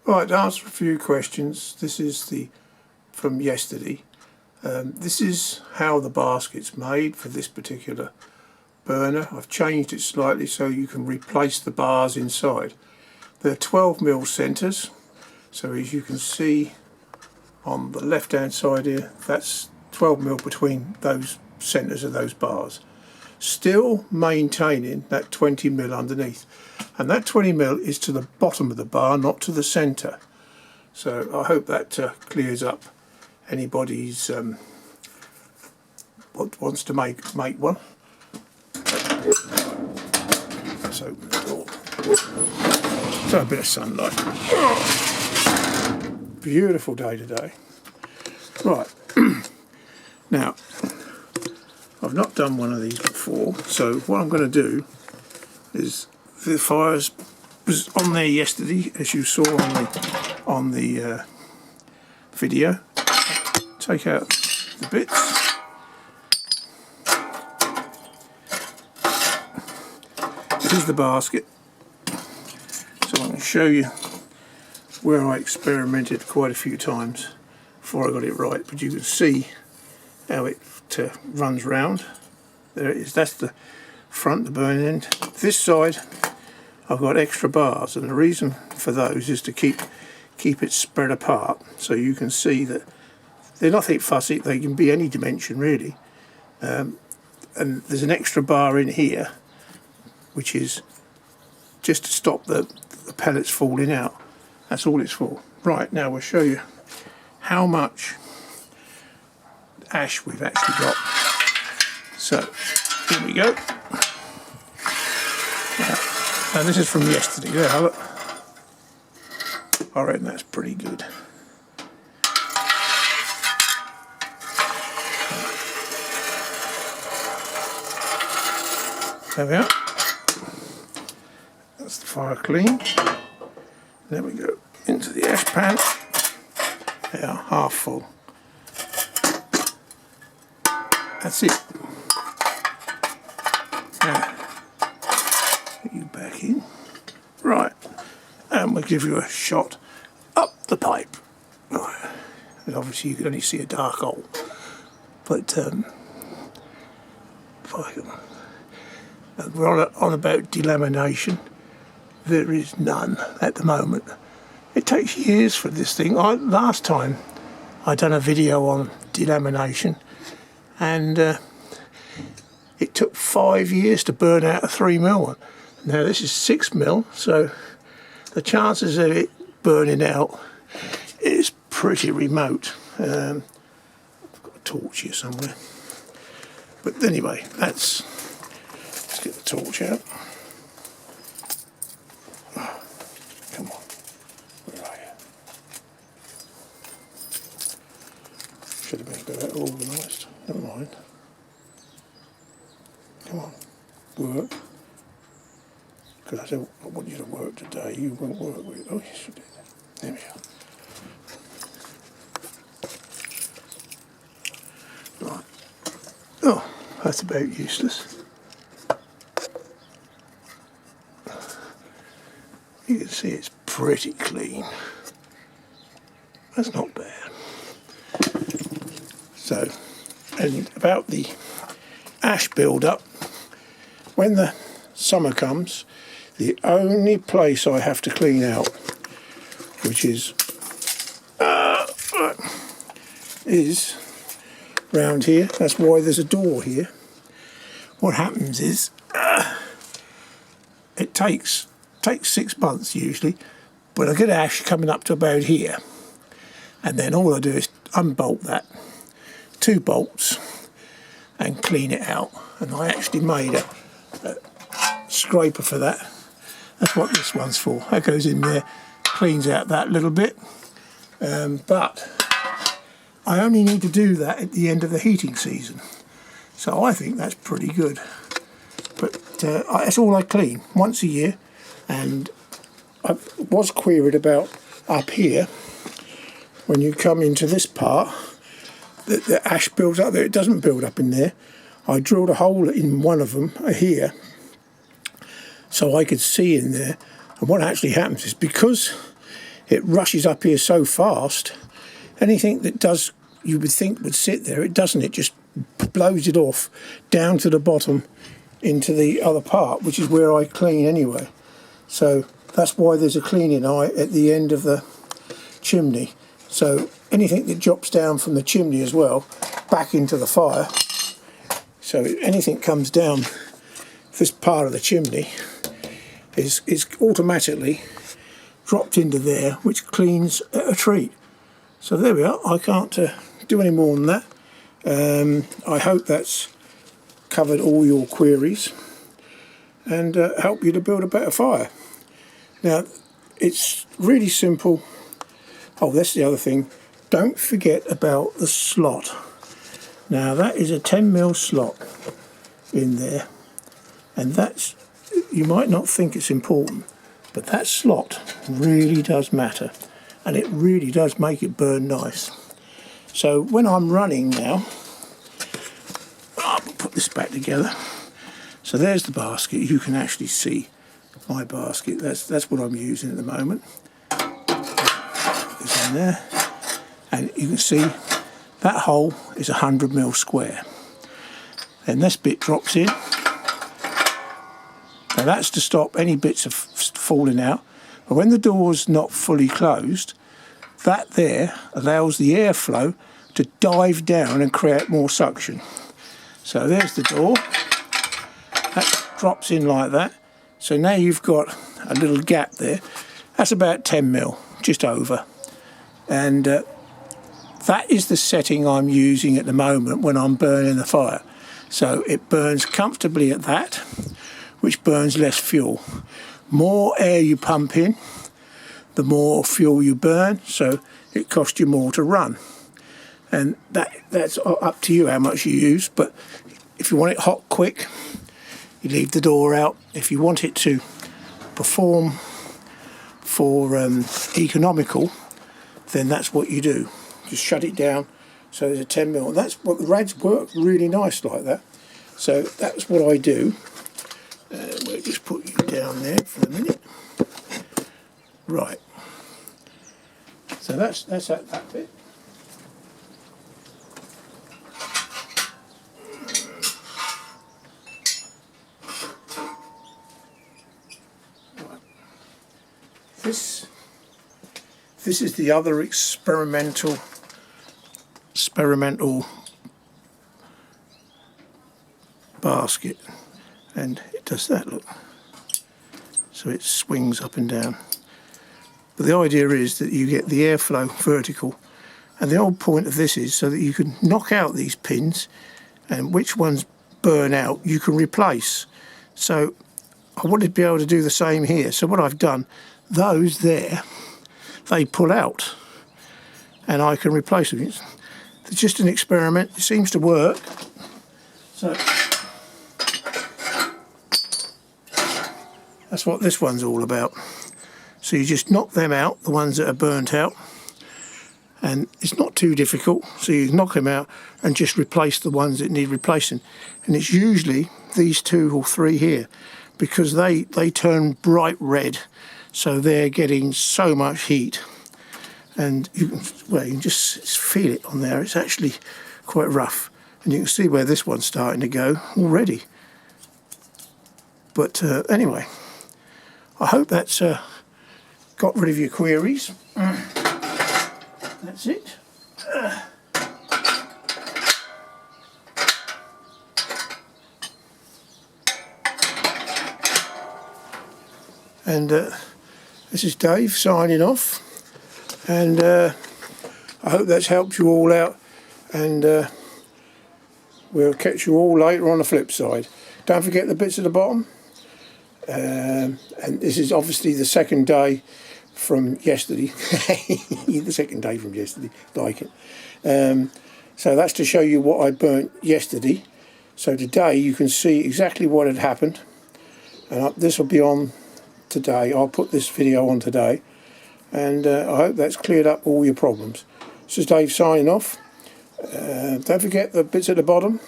Right, to answer a few questions, this is from yesterday. This is how the basket's made for this particular burner. I've changed it slightly so you can replace the bars inside. They're 12mm centres, so as you can see on the left hand side here, that's 12mm between those centres of those bars, still maintaining that 20mm underneath, and that 20mm is to the bottom of the bar, not to the centre. So I hope that clears up anybody's what wants to make one. Let's open the door. So a bit of sunlight. Beautiful day today. Right. Now, I've not done one of these before, so what I'm going to do is, the fire was on there yesterday, as you saw on the video. Take out the bits. This is the basket, so I can show you where I experimented quite a few times before I got it right, but you can see how it runs round. There it is, that's the front, the burning end. This side I've got extra bars, and the reason for those is to keep it spread apart, so you can see that they're nothing fussy, they can be any dimension really. And there's an extra bar in here which is just to stop the pellets falling out. That's all it's for. Right, now we'll show you how much ash we've actually got. So here we go. And this is from yesterday. There, have it. I reckon that's pretty good. There we are. That's the fire clean. There we go. Into the ash pan. They are half full. That's it. Now, get you back in. Right. And we'll give you a shot up the pipe. Right. And obviously you can only see a dark hole. But if I can, we're on about delamination. There is none at the moment. It takes years for this thing. Last time I done a video on delamination, and it took 5 years to burn out a 3mm one. Now this is 6mm, so the chances of it burning out is pretty remote. I've got a torch here somewhere. But anyway, let's get the torch out. Oh, come on, where are you? Should have been better organised. Never mind. Come on, work. Because I don't want you to work today. You won't work with it. Oh, yes, you did. There we are. Right. Oh, that's about useless. You can see it's pretty clean. That's not bad. So, and about the ash build-up, when the summer comes, the only place I have to clean out, which is round here. That's why there's a door here. What happens is it takes 6 months usually, but I get ash coming up to about here, and then all I do is unbolt that 2 bolts and clean it out. And I actually made a scraper for that. That's what this one's for. That goes in there, cleans out that little bit, but I only need to do that at the end of the heating season, so I think that's pretty good. But that's all I clean once a year. And I was queried about up here, when you come into this part, the ash builds up there. It doesn't build up in there. I drilled a hole in one of them here so I could see in there. And what actually happens is, because it rushes up here so fast. Anything that does, you would think would sit there, it doesn't. It just blows it off down to the bottom into the other part, which is where I clean anyway. So that's why there's a cleaning eye at the end of the chimney. So anything that drops down from the chimney as well, back into the fire. So anything comes down this part of the chimney is automatically dropped into there, which cleans at a treat. So there we are. I can't do any more than that. I hope that's covered all your queries and help you to build a better fire. Now, it's really simple. Oh, that's the other thing. Don't forget about the slot. Now, that is a 10mm slot in there, and that's, you might not think it's important, but that slot really does matter, and it really does make it burn nice. So when I'm running now, I'll put this back together. So there's the basket. You can actually see my basket. That's what I'm using at the moment. It's in there, and you can see that hole is 100mm square. Then this bit drops in. Now that's to stop any bits of falling out. But when the door's not fully closed, that there allows the airflow to dive down and create more suction. So there's the door. That drops in like that. So now you've got a little gap there. That's about 10mm, just over. And that is the setting I'm using at the moment when I'm burning the fire. So it burns comfortably at that, which burns less fuel. More air you pump in, the more fuel you burn, so it costs you more to run. And that's up to you how much you use, but if you want it hot quick, you leave the door out. If you want it to perform for economical, then that's what you do. Just shut it down. So there's a 10mm. That's what the rads work really nice like that. So that's what I do. We'll just put you down there for a minute. Right. So that's that bit. Right. This is the other experimental basket, and it does that, look. So it swings up and down. But the idea is that you get the airflow vertical, and the whole point of this is so that you can knock out these pins, and which ones burn out you can replace. So I wanted to be able to do the same here. So what I've done, those there, they pull out and I can replace them. It's just an experiment. It seems to work. So that's what this one's all about. So you just knock them out, the ones that are burnt out, and it's not too difficult. So you knock them out and just replace the ones that need replacing. And it's usually these 2 or 3 here, because they turn bright red, so they're getting so much heat. And you can just feel it on there. It's actually quite rough, and you can see where this one's starting to go already. But anyway, I hope that's got rid of your queries. That's it. And this is Dave signing off, and I hope that's helped you all out, and we'll catch you all later on the flip side. Don't forget the bits at the bottom, and this is obviously the second day from yesterday. The second day from yesterday, like it. So that's to show you what I burnt yesterday. So today you can see exactly what had happened, and this will be on today. I'll put this video on today, and I hope that's cleared up all your problems. This is Dave signing off. Don't forget the bits at the bottom.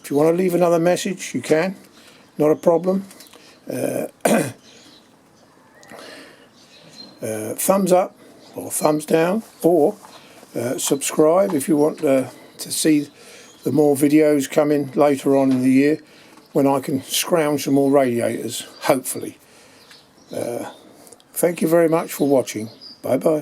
If you want to leave another message, you can, not a problem. Thumbs up, or thumbs down, or subscribe if you want to see the more videos coming later on in the year when I can scrounge some more radiators, hopefully. Thank you very much for watching. Bye bye.